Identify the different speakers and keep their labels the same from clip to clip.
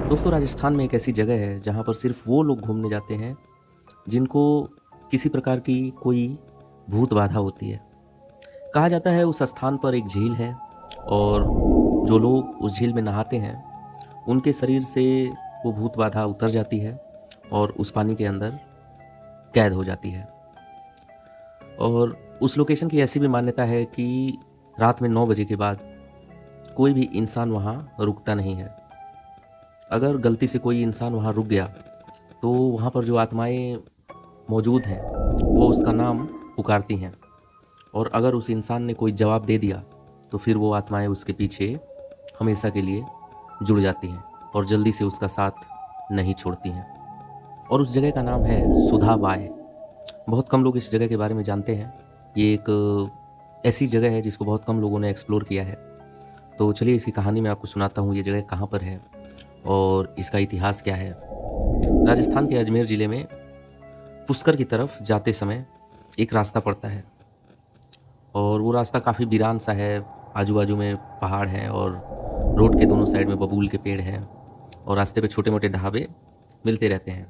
Speaker 1: दोस्तों राजस्थान में एक ऐसी जगह है जहाँ पर सिर्फ वो लोग घूमने जाते हैं जिनको किसी प्रकार की कोई भूत बाधा होती है। कहा जाता है उस स्थान पर एक झील है और जो लोग उस झील में नहाते हैं उनके शरीर से वो भूत बाधा उतर जाती है और उस पानी के अंदर कैद हो जाती है। और उस लोकेशन की ऐसी भी मान्यता है कि रात में 9 बजे के बाद कोई भी इंसान वहाँ रुकता नहीं है। अगर गलती से कोई इंसान वहाँ रुक गया तो वहाँ पर जो आत्माएं मौजूद हैं वो उसका नाम पुकारती हैं और अगर उस इंसान ने कोई जवाब दे दिया तो फिर वो आत्माएं उसके पीछे हमेशा के लिए जुड़ जाती हैं और जल्दी से उसका साथ नहीं छोड़ती हैं। और उस जगह का नाम है सुधा बाय। बहुत कम लोग इस जगह के बारे में जानते हैं। ये एक ऐसी जगह है जिसको बहुत कम लोगों ने एक्सप्लोर किया है। तो चलिए इसकी कहानी मैं आपको सुनाता हूँ, ये जगह कहाँ पर है और इसका इतिहास क्या है। राजस्थान के अजमेर ज़िले में पुष्कर की तरफ जाते समय एक रास्ता पड़ता है और वो रास्ता काफ़ी वीरान सा है। आजू बाजू में पहाड़ हैं और रोड के दोनों साइड में बबूल के पेड़ हैं और रास्ते पे छोटे मोटे ढाबे मिलते रहते हैं।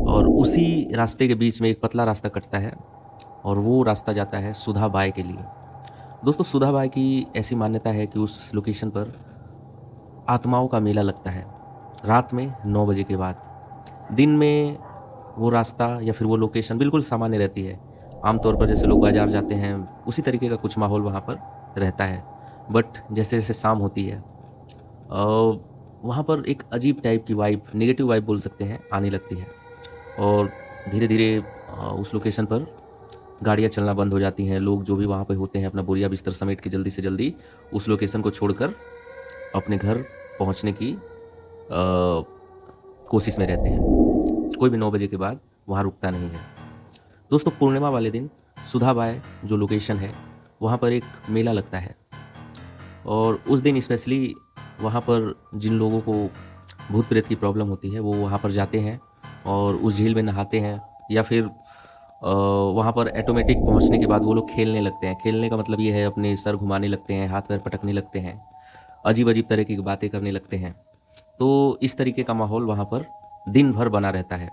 Speaker 1: और उसी रास्ते के बीच में एक पतला रास्ता कटता है और वो रास्ता जाता है सुधा बाय के लिए। दोस्तों सुधा बाय की ऐसी मान्यता है कि उस लोकेशन पर आत्माओं का मेला लगता है रात में 9 बजे के बाद। दिन में वो रास्ता या फिर वो लोकेशन बिल्कुल सामान्य रहती है। आमतौर पर जैसे लोग बाज़ार जाते हैं उसी तरीके का कुछ माहौल वहाँ पर रहता है। बट जैसे जैसे शाम होती है वहाँ पर एक अजीब टाइप की वाइब, नेगेटिव वाइब बोल सकते हैं, आने लगती है। और धीरे धीरे उस लोकेशन पर गाड़ियाँ चलना बंद हो जाती हैं। लोग जो भी वहाँ पे होते हैं अपना बोरिया बिस्तर समेट के जल्दी से जल्दी उस लोकेशन को छोड़कर अपने घर पहुँचने की कोशिश में रहते हैं। कोई भी 9 बजे के बाद वहाँ रुकता नहीं है। दोस्तों पूर्णिमा वाले दिन सुधा बाय जो लोकेशन है वहाँ पर एक मेला लगता है और उस दिन स्पेशली वहाँ पर जिन लोगों को भूत प्रेत की प्रॉब्लम होती है वो वहाँ पर जाते हैं और उस झील में नहाते हैं या फिर वहाँ पर ऑटोमेटिक पहुँचने के बाद वो लोग खेलने लगते हैं। खेलने का मतलब ये है अपने सर घुमाने लगते हैं, हाथ पैर पटकने लगते हैं, अजीब अजीब तरह की बातें करने लगते हैं। तो इस तरीके का माहौल वहाँ पर दिन भर बना रहता है।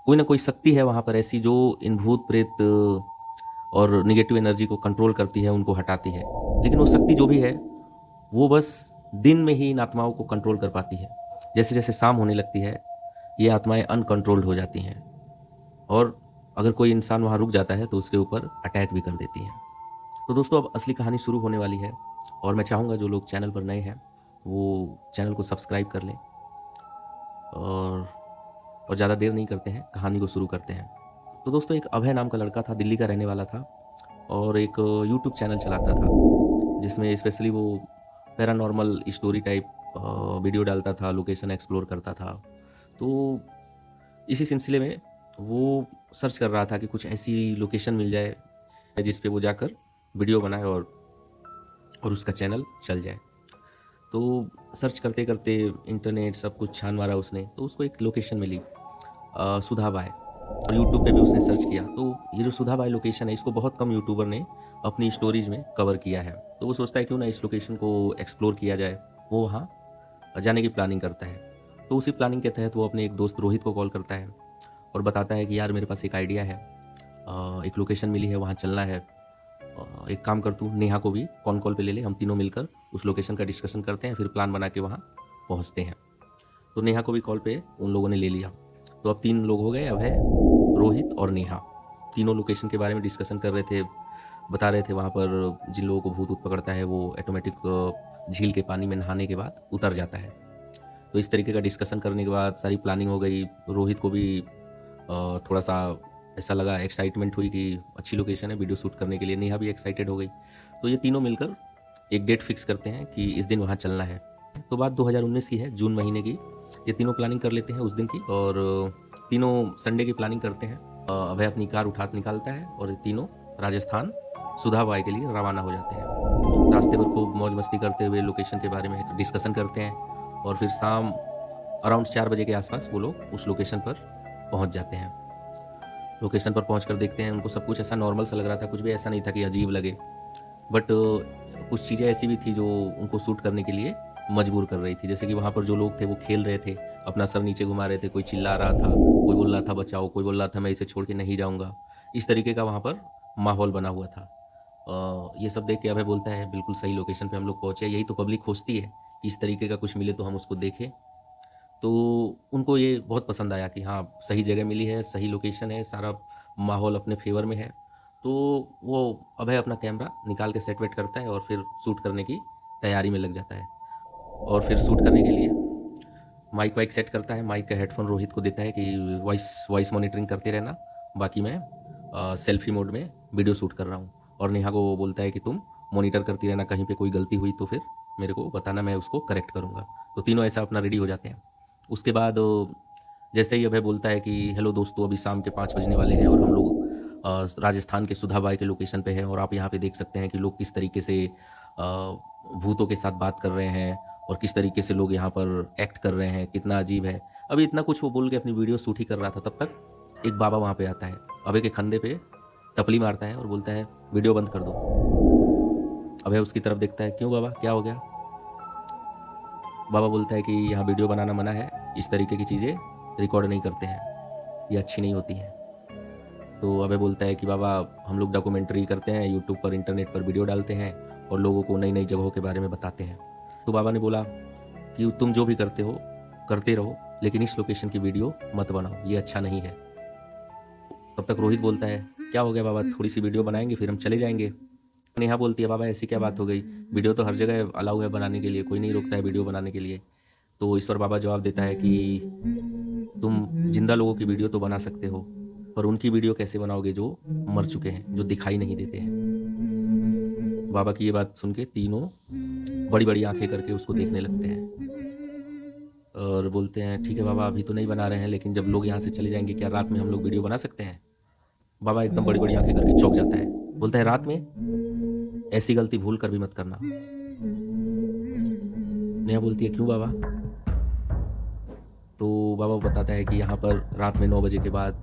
Speaker 1: कोई ना कोई शक्ति है वहाँ पर ऐसी जो इन भूत प्रेत और निगेटिव एनर्जी को कंट्रोल करती है, उनको हटाती है। लेकिन वो शक्ति जो भी है वो बस दिन में ही इन आत्माओं को कंट्रोल कर पाती है। जैसे जैसे शाम होने लगती है ये आत्माएं अनकंट्रोल्ड हो जाती हैं और अगर कोई इंसान वहाँ रुक जाता है तो उसके ऊपर अटैक भी कर देती हैं। तो दोस्तों अब असली कहानी शुरू होने वाली है और मैं चाहूँगा जो लोग चैनल पर नए हैं वो चैनल को सब्सक्राइब कर लें और ज़्यादा देर नहीं करते हैं, कहानी को शुरू करते हैं। तो दोस्तों एक अभय नाम का लड़का था, दिल्ली का रहने वाला था और एक यूट्यूब चैनल चलाता था जिसमें स्पेशली वो पैरानॉर्मल स्टोरी टाइप वीडियो डालता था, लोकेशन एक्सप्लोर करता था। तो इसी सिलसिले में वो सर्च कर रहा था कि कुछ ऐसी लोकेशन मिल जाए जिस पे वो जाकर वीडियो बनाए और उसका चैनल चल जाए। तो सर्च करते करते इंटरनेट सब कुछ छान मारा उसने, तो उसको एक लोकेशन मिली सुधा बाय और यूट्यूब पे भी उसने सर्च किया। तो ये जो सुधा बाय लोकेशन है इसको बहुत कम यूट्यूबर ने अपनी स्टोरीज में कवर किया है। तो वो सोचता है क्यों ना इस लोकेशन को एक्सप्लोर किया जाए। वो वहाँ जाने की प्लानिंग करता है। तो उसी प्लानिंग के तहत वो अपने एक दोस्त रोहित को कॉल करता है और बताता है कि यार मेरे पास एक आइडिया है, एक लोकेशन मिली है, वहाँ चलना है। एक काम कर, तू नेहा को भी कॉल पे ले ले, हम तीनों मिलकर उस लोकेशन का डिस्कशन करते हैं, फिर प्लान बना के वहाँ पहुँचते हैं। तो नेहा को भी कॉल पे उन लोगों ने ले लिया। तो अब 3 लोग हो गए, अभय, रोहित और नेहा। तीनों लोकेशन के बारे में डिस्कशन कर रहे थे, बता रहे थे वहाँ पर जिन लोगों को भूत ऊत पकड़ता है वो ऑटोमेटिक झील के पानी में नहाने के बाद उतर जाता है। तो इस तरीके का डिस्कशन करने के बाद सारी प्लानिंग हो गई। रोहित को भी थोड़ा सा ऐसा लगा, एक्साइटमेंट हुई कि अच्छी लोकेशन है वीडियो शूट करने के लिए। नेहा भी एक्साइटेड हो गई। तो ये तीनों मिलकर एक डेट फिक्स करते हैं कि इस दिन वहाँ चलना है। तो बात 2019 की है, जून महीने की। ये तीनों प्लानिंग कर लेते हैं उस दिन की और तीनों संडे की प्लानिंग करते हैं। अभय अपनी कार निकालता है और ये तीनों राजस्थान सुधा बाय के लिए रवाना हो जाते हैं। रास्ते पर खूब मौज मस्ती करते हुए लोकेशन के बारे में डिस्कशन करते हैं और फिर शाम अराउंड 4 बजे के आसपास वो लोग उस लोकेशन पर पहुंच जाते हैं। लोकेशन पर पहुंचकर देखते हैं, उनको सब कुछ ऐसा नॉर्मल सा लग रहा था, कुछ भी ऐसा नहीं था कि अजीब लगे। बट कुछ चीज़ें ऐसी भी थी जो उनको शूट करने के लिए मजबूर कर रही थी। जैसे कि वहाँ पर जो लोग थे वो खेल रहे थे, अपना सर नीचे घुमा रहे थे, कोई चिल्ला रहा था, कोई बोल रहा था बचाओ, कोई बोल रहा था मैं इसे छोड़ के नहीं जाऊँगा। इस तरीके का वहाँ पर माहौल बना हुआ था। ये सब देख के अभय बोलता है बिल्कुल सही लोकेशन पे हम लोग पहुँचे, यही तो पब्लिक खोजती है कि इस तरीके का कुछ मिले तो हम उसको देखें। तो उनको ये बहुत पसंद आया कि हाँ, सही जगह मिली है, सही लोकेशन है, सारा माहौल अपने फ़ेवर में है। तो वो अभय अपना कैमरा निकाल के सेट वेट करता है और फिर शूट करने की तैयारी में लग जाता है। और फिर शूट करने के लिए माइक वाइक सेट करता है, माइक का हेडफ़ोन रोहित को देता है कि वॉइस मॉनिटरिंग करते रहना, बाकी मैं सेल्फ़ी मोड में वीडियो शूट कर रहा हूँ। और नेहा को वो बोलता है कि तुम मॉनिटर करती रहना, कहीं पे कोई गलती हुई तो फिर मेरे को बताना, मैं उसको करेक्ट करूँगा। तो तीनों ऐसा अपना रेडी हो जाते हैं। उसके बाद जैसे ही अभय बोलता है कि हेलो दोस्तों, अभी शाम के 5 बजने वाले हैं और हम लोग राजस्थान के सुधाबाई के लोकेशन पे हैं और आप यहाँ पे देख सकते हैं कि लोग किस तरीके से भूतों के साथ बात कर रहे हैं और किस तरीके से लोग यहाँ पर एक्ट कर रहे हैं, कितना अजीब है। अभी इतना कुछ वो बोल के अपनी वीडियो शूट ही कर रहा था, तब तक एक बाबा वहाँ पे आता है, अभय के कंधे पे टपली मारता है और बोलता है वीडियो बंद कर दो। अभय उसकी तरफ देखता है, क्यों बाबा, क्या हो गया? बाबा बोलता है कि यहाँ वीडियो बनाना मना है, इस तरीके की चीज़ें रिकॉर्ड नहीं करते हैं, ये अच्छी नहीं होती हैं। तो अभय बोलता है कि बाबा हम लोग डॉक्यूमेंट्री करते हैं, यूट्यूब पर इंटरनेट पर वीडियो डालते हैं और लोगों को नई नई जगहों के बारे में बताते हैं। तो बाबा ने बोला कि तुम जो भी करते हो करते रहो, लेकिन इस लोकेशन की वीडियो मत बनाओ, ये अच्छा नहीं है। तब तक रोहित बोलता है, क्या हो गया बाबा, थोड़ी सी वीडियो बनाएंगे फिर हम चले जाएंगे। नेहा बोलती है, बाबा ऐसी क्या बात हो गई, वीडियो तो हर जगह अलाउ है बनाने के लिए, कोई नहीं रोकता है वीडियो बनाने के लिए। तो ईश्वर बाबा जवाब देता है कि तुम जिंदा लोगों की वीडियो तो बना सकते हो, पर उनकी वीडियो कैसे बनाओगे जो मर चुके हैं, जो दिखाई नहीं देते हैं। बाबा की ये बात सुन के तीनों बड़ी बड़ी आंखें करके उसको देखने लगते हैं और बोलते हैं, ठीक है बाबा, अभी तो नहीं बना रहे हैं, लेकिन जब लोग यहाँ से चले जाएंगे क्या रात में हम लोग वीडियो बना सकते हैं? बाबा एकदम बड़ी बड़ी आंखें करके चौंक जाता है, बोलता है रात में? ऐसी गलती भूल कर भी मत करना। नेहा बोलती है, क्यों बाबा? तो बाबा बताता है कि यहाँ पर रात में 9 बजे के बाद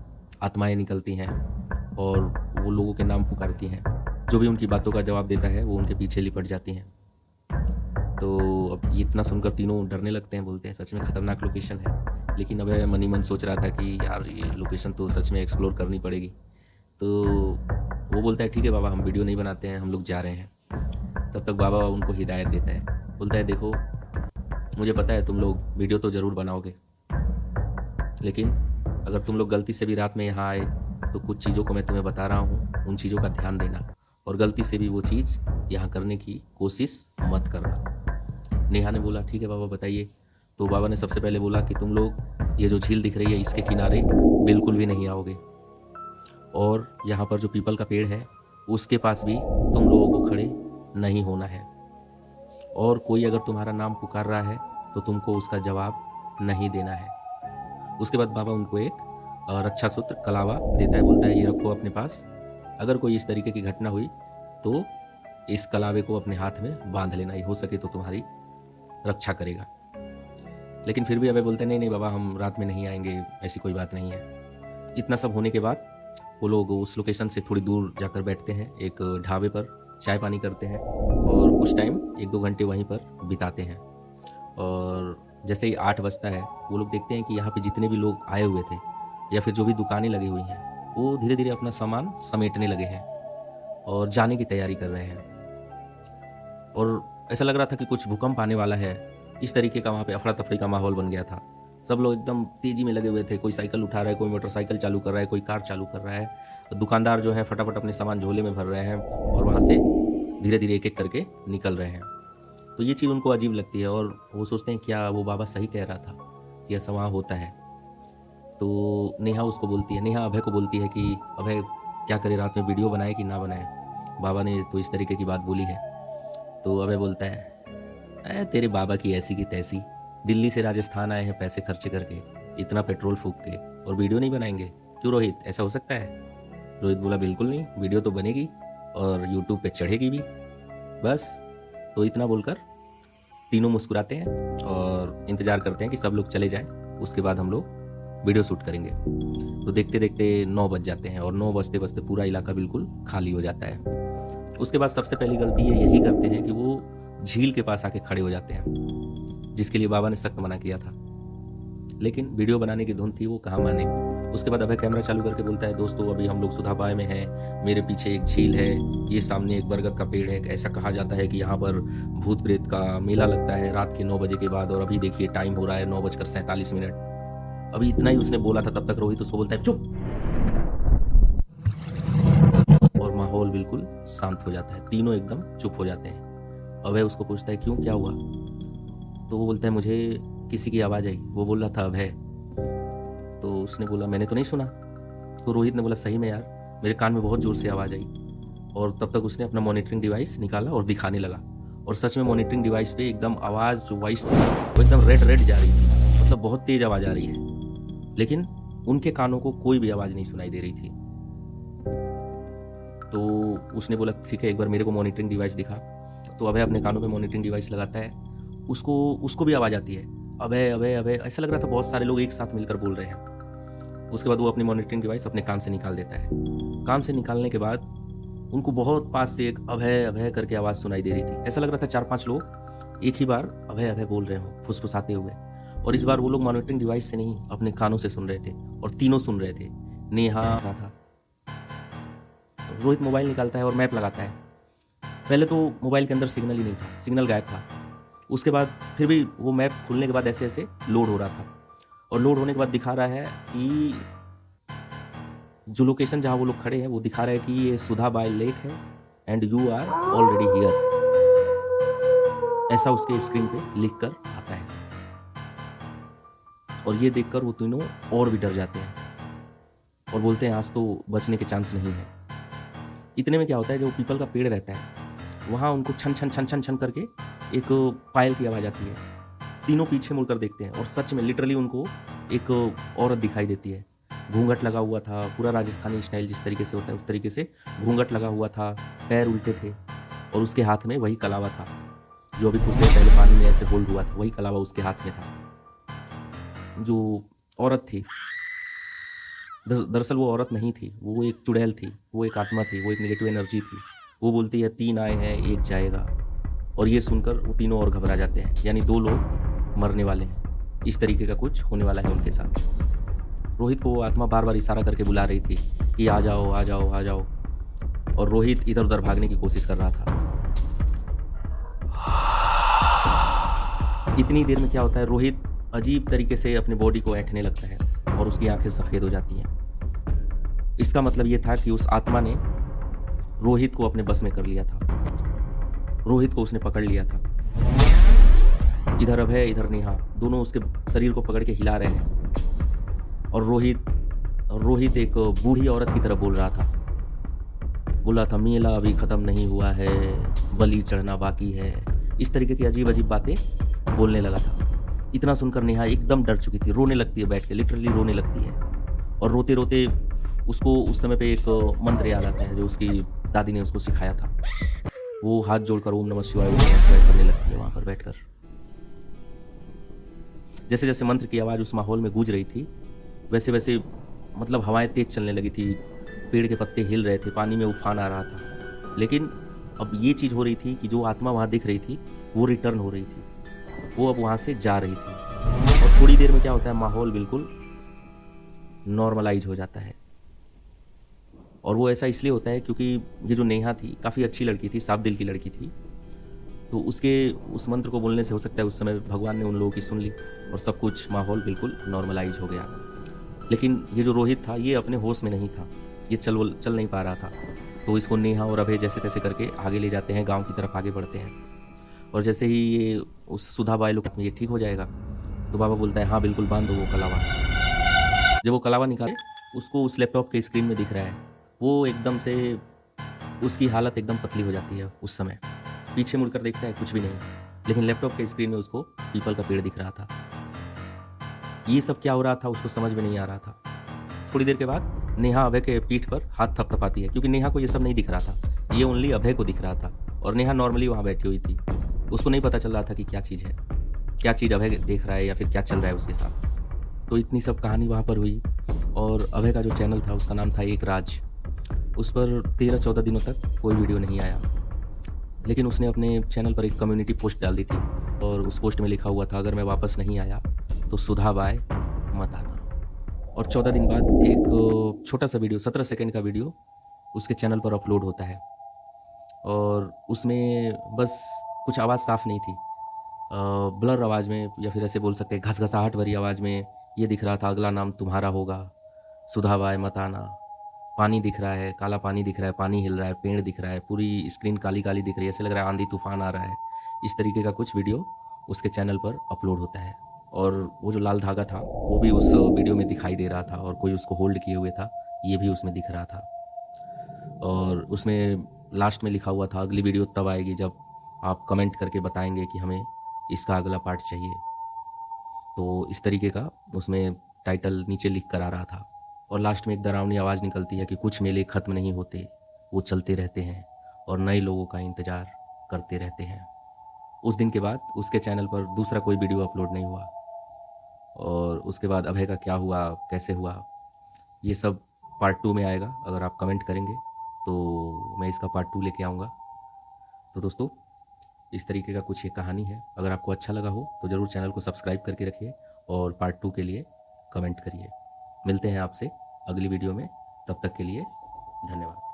Speaker 1: आत्माएं निकलती हैं और वो लोगों के नाम पुकारती हैं, जो भी उनकी बातों का जवाब देता है वो उनके पीछे लिपट जाती हैं। तो अब ये इतना सुनकर तीनों डरने लगते हैं, बोलते हैं सच में खतरनाक लोकेशन है। लेकिन अब मन ही मन सोच रहा था कि यार ये लोकेशन तो सच में एक्सप्लोर करनी पड़ेगी। तो वो बोलता है, ठीक है बाबा, हम वीडियो नहीं बनाते हैं, हम लोग जा रहे हैं। तब तक बाबा उनको हिदायत देता है, बोलता है देखो मुझे पता है तुम लोग वीडियो तो ज़रूर बनाओगे, लेकिन अगर तुम लोग गलती से भी रात में यहाँ आए तो कुछ चीज़ों को मैं तुम्हें बता रहा हूँ, उन चीज़ों का ध्यान देना और गलती से भी वो चीज़ यहाँ करने की कोशिश मत करना। नेहा ने बोला, ठीक है बाबा बताइए। तो बाबा ने सबसे पहले बोला कि तुम लोग ये जो झील दिख रही है इसके किनारे बिल्कुल भी नहीं आओगे, और यहाँ पर जो पीपल का पेड़ है उसके पास भी तुम लोगों को खड़े नहीं होना है, और कोई अगर तुम्हारा नाम पुकार रहा है तो तुमको उसका जवाब नहीं देना है। उसके बाद बाबा उनको एक रक्षा सूत्र कलावा देता है, बोलता है ये रखो अपने पास, अगर कोई इस तरीके की घटना हुई तो इस कलावे को अपने हाथ में बांध लेना, ही हो सके तो तुम्हारी रक्षा करेगा। लेकिन फिर भी अभय बोलते हैं, नहीं नहीं बाबा, हम रात में नहीं आएंगे, ऐसी कोई बात नहीं है। इतना सब होने के बाद वो लोग उस लोकेशन से थोड़ी दूर जाकर बैठते हैं, एक ढाबे पर चाय पानी करते हैं और कुछ टाइम 1-2 घंटे वहीं पर बिताते हैं। और जैसे ही 8 बजता है वो लोग देखते हैं कि यहाँ पे जितने भी लोग आए हुए थे या फिर जो भी दुकानें लगी हुई हैं वो धीरे धीरे अपना सामान समेटने लगे हैं और जाने की तैयारी कर रहे हैं। और ऐसा लग रहा था कि कुछ भूकंप आने वाला है, इस तरीके का वहाँ पे अफरा तफरी का माहौल बन गया था। सब लोग एकदम तेज़ी में लगे हुए थे, कोई साइकिल उठा रहा है, कोई मोटरसाइकिल चालू कर रहा है, कोई कार चालू कर रहा है। दुकानदार जो है फटाफट अपने सामान झोले में भर रहे हैं और वहाँ से धीरे धीरे एक एक करके निकल रहे हैं। तो ये चीज़ उनको अजीब लगती है और वो सोचते हैं क्या वो बाबा सही कह रहा था कि ऐसा वहाँ होता है। तो नेहा उसको बोलती है, नेहा अभय को बोलती है कि अभय क्या करे, रात में वीडियो बनाए कि ना बनाए, बाबा ने तो इस तरीके की बात बोली है। तो अभय बोलता है, तेरे बाबा की ऐसी की तैसी, दिल्ली से राजस्थान आए हैं पैसे खर्चे करके, इतना पेट्रोल फूक के, और वीडियो नहीं बनाएंगे? क्यों रोहित, ऐसा हो सकता है? रोहित बोला, बिल्कुल नहीं, वीडियो तो बनेगी और यूट्यूब पे चढ़ेगी भी, बस। तो इतना बोलकर तीनों मुस्कुराते हैं और इंतज़ार करते हैं कि सब लोग चले जाएं, उसके बाद हम लोग वीडियो शूट करेंगे। तो देखते देखते 9 बज जाते हैं और 9 बजते बजते पूरा इलाका बिल्कुल खाली हो जाता है। उसके बाद सबसे पहली गलती ये यही करते हैं कि वो झील के पास आके खड़े हो जाते हैं जिसके लिए बाबा ने सख्त मना किया था। लेकिन वीडियो बनाने की धुन थी, वो कहाँ माने। उसके बाद अभय कैमरा चालू करके बोलता है, दोस्तों अभी हम लोग सुधापाय में हैं, मेरे पीछे एक झील है, ये सामने एक बरगद का पेड़ है। ऐसा कहा जाता है कि यहाँ पर भूत प्रेत का मेला लगता है रात के 9 बजे के बाद, और अभी देखिए टाइम हो रहा है 9:47। अभी इतना ही उसने बोला था, तब तक रोहित उसको बोलता है चुप, और माहौल बिल्कुल शांत हो जाता है। तीनों एकदम चुप हो जाते हैं। अभय उसको पूछता है क्यों, क्या हुआ? तो वो बोलता है मुझे किसी की आवाज़ आई, वो बोल रहा था अभय। तो उसने बोला मैंने तो नहीं सुना। तो रोहित ने बोला सही में यार, मेरे कान में बहुत ज़ोर से आवाज़ आई। और तब तक उसने अपना मॉनिटरिंग डिवाइस निकाला और दिखाने लगा, और सच में मॉनिटरिंग डिवाइस पे एकदम आवाज़ जो वॉइस थी वो एकदम रेड जा रही थी, मतलब बहुत तेज़ आवाज़ आ रही है, लेकिन उनके कानों को कोई भी आवाज़ नहीं सुनाई दे रही थी। तो उसने बोला ठीक है, एक बार मेरे को मॉनिटरिंग डिवाइस दिखा। तो अभय अपने कानों पे मॉनिटरिंग डिवाइस लगाता है, उसको भी आवाज़ आती है, अभय अभय अभय। ऐसा लग रहा था बहुत सारे लोग एक साथ मिलकर बोल रहे हैं। उसके बाद वो अपनी मॉनिटरिंग डिवाइस अपने कान से निकाल देता है। कान से निकालने के बाद उनको बहुत पास से एक अभय अभय करके आवाज़ सुनाई दे रही थी। ऐसा लग रहा था 4-5 लोग एक ही बार अभय अभय बोल रहे हो, फुसफुसाते हुए। और इस बार वो लोग मॉनिटरिंग डिवाइस से नहीं, अपने कानों से सुन रहे थे, और तीनों सुन रहे थे। नेहा रहा था। रोहित मोबाइल निकालता है और मैप लगाता है। पहले तो मोबाइल के अंदर सिग्नल ही नहीं था, सिग्नल गायब था। उसके बाद फिर भी वो मैप खुलने के बाद ऐसे ऐसे लोड हो रहा था, और लोड होने के बाद दिखा रहा है कि जो लोकेशन जहाँ वो लोग खड़े हैं वो दिखा रहा है कि ये सुधाबाई लेक है and you are already here, ऐसा उसके स्क्रीन पे लिख कर आता है। और ये देखकर वो तीनों और भी डर जाते हैं और बोलते हैं आज तो बचने के चांस नहीं है। इतने में क्या होता है, जो पीपल का पेड़ रहता है वहाँ उनको छन छन छन छन छन करके एक पायल की आवाज़ आती है। तीनों पीछे मुड़कर देखते हैं और सच में लिटरली उनको एक औरत दिखाई देती है। घूंघट लगा हुआ था, पूरा राजस्थानी स्टाइल जिस तरीके से होता है उस तरीके से घूंघट लगा हुआ था, पैर उल्टे थे, और उसके हाथ में वही कलावा था जो अभी कुछ देर पहले पानी में ऐसे होल्ड हुआ था। वही कलावा उसके हाथ में था। जो औरत थी, दरअसल वो औरत नहीं थी, वो एक चुड़ैल थी, वो एक आत्मा थी, वो एक नेगेटिव एनर्जी थी। वो बोलती है 3 आए हैं 1 जाएगा। और ये सुनकर वो तीनों और घबरा जाते हैं, यानी 2 लोग मरने वाले हैं, इस तरीके का कुछ होने वाला है उनके साथ। रोहित को वो आत्मा बार बार इशारा करके बुला रही थी कि आ जाओ आ जाओ आ जाओ, और रोहित इधर उधर भागने की कोशिश कर रहा था। इतनी देर में क्या होता है, रोहित अजीब तरीके से अपनी बॉडी को ऐंठने लगता है और उसकी आंखें सफ़ेद हो जाती हैं। इसका मतलब ये था कि उस आत्मा ने रोहित को अपने बस में कर लिया था, रोहित को उसने पकड़ लिया था। इधर अभय इधर नेहा दोनों उसके शरीर को पकड़ के हिला रहे हैं, और रोहित एक बूढ़ी औरत की तरह बोल रहा था मेला अभी ख़त्म नहीं हुआ है, बलि चढ़ना बाकी है। इस तरीके की अजीब अजीब बातें बोलने लगा था। इतना सुनकर नेहा एकदम डर चुकी थी, रोने लगती है बैठ के, लिटरली रोने लगती है। और रोते रोते उसको उस समय पे एक मंत्र याद आता है जो उसकी दादी ने उसको सिखाया था। वो हाथ जोड़कर ओम नमः शिवाय करने लगती है वहाँ पर बैठकर। जैसे जैसे मंत्र की आवाज़ उस माहौल में गूंज रही थी, वैसे वैसे मतलब हवाएं तेज चलने लगी थी, पेड़ के पत्ते हिल रहे थे, पानी में उफान आ रहा था। लेकिन अब ये चीज़ हो रही थी कि जो आत्मा वहाँ दिख रही थी वो रिटर्न हो रही थी, वो अब वहाँ से जा रही थी। और थोड़ी देर में क्या होता है, माहौल बिल्कुल नॉर्मलाइज हो जाता है। और वो ऐसा इसलिए होता है क्योंकि ये जो नेहा थी काफ़ी अच्छी लड़की थी, साफ दिल की लड़की थी। तो उसके उस मंत्र को बोलने से हो सकता है उस समय भगवान ने उन लोगों की सुन ली और सब कुछ माहौल बिल्कुल नॉर्मलाइज हो गया। लेकिन ये जो रोहित था ये अपने होश में नहीं था, ये चल नहीं पा रहा था। तो इसको नेहा और अभय जैसे तैसे करके आगे ले जाते हैं, गाँव की तरफ आगे बढ़ते हैं। और जैसे ही ये उस सुधाबाई लोग में ये ठीक हो जाएगा तो बाबा बोलता है हाँ बिल्कुल बांध दो वो कलावा। जब वो कलावा निकाले उसको उस लैपटॉप के स्क्रीन में दिख रहा है, वो एकदम से उसकी हालत एकदम पतली हो जाती है। उस समय पीछे मुड़कर देखता है, कुछ भी नहीं, लेकिन लैपटॉप के स्क्रीन में उसको पीपल का पेड़ दिख रहा था। ये सब क्या हो रहा था उसको समझ में नहीं आ रहा था। थोड़ी देर के बाद नेहा अभय के पीठ पर हाथ थपथपाती है, क्योंकि नेहा को ये सब नहीं दिख रहा था, ये ओनली अभय को दिख रहा था। और नेहा नॉर्मली वहाँ बैठी हुई थी, उसको नहीं पता चल रहा था कि क्या चीज़ है, क्या चीज़ अभय देख रहा है या फिर क्या चल रहा है उसके साथ। तो इतनी सब कहानी वहाँ पर हुई। और अभय का जो चैनल था उसका नाम था एक राज, उस पर 13-14 दिनों तक कोई वीडियो नहीं आया। लेकिन उसने अपने चैनल पर एक कम्युनिटी पोस्ट डाल दी थी और उस पोस्ट में लिखा हुआ था, अगर मैं वापस नहीं आया तो सुधा बाय मत आना। और 14 दिन बाद एक छोटा-सा वीडियो 17 सेकंड का वीडियो उसके चैनल पर अपलोड होता है और उसमें बस कुछ आवाज़ साफ़ नहीं थी। ब्लर आवाज़ में या फिर ऐसे बोल सकते हैं घसघसाहट भरी आवाज़ में ये दिख रहा था, अगला नाम तुम्हारा होगा, सुधा बाय मत आना। पानी दिख रहा है, काला पानी दिख रहा है, पानी हिल रहा है, पेड़ दिख रहा है, पूरी स्क्रीन काली-काली दिख रही है, ऐसे लग रहा है आंधी-तूफ़ान आ रहा है। इस तरीके का कुछ वीडियो उसके चैनल पर अपलोड होता है और वो जो लाल धागा था, वो भी उस वीडियो में दिखाई दे रहा था और कोई उसको होल्ड किए हुए था, ये भी उसमें दिख रहा था। और उसमें लास्ट में लिखा हुआ था, अगली वीडियो तब आएगी जब आप कमेंट करके बताएँगे कि हमें इसका अगला पार्ट चाहिए। तो इस तरीके का उसमें टाइटल नीचे लिख कर आ रहा था और लास्ट में एक डरावनी आवाज़ निकलती है कि कुछ मेले ख़त्म नहीं होते, वो चलते रहते हैं और नए लोगों का इंतज़ार करते रहते हैं। उस दिन के बाद उसके चैनल पर दूसरा कोई वीडियो अपलोड नहीं हुआ और उसके बाद अभय का क्या हुआ, कैसे हुआ, ये सब पार्ट 2 में आएगा। अगर आप कमेंट करेंगे तो मैं इसका पार्ट 2 लेके आऊँगा। तो दोस्तों, इस तरीके का कुछ ये कहानी है। अगर आपको अच्छा लगा हो तो ज़रूर चैनल को सब्सक्राइब करके रखिए और पार्ट 2 के लिए कमेंट करिए। मिलते हैं आपसे अगली वीडियो में, तब तक के लिए धन्यवाद।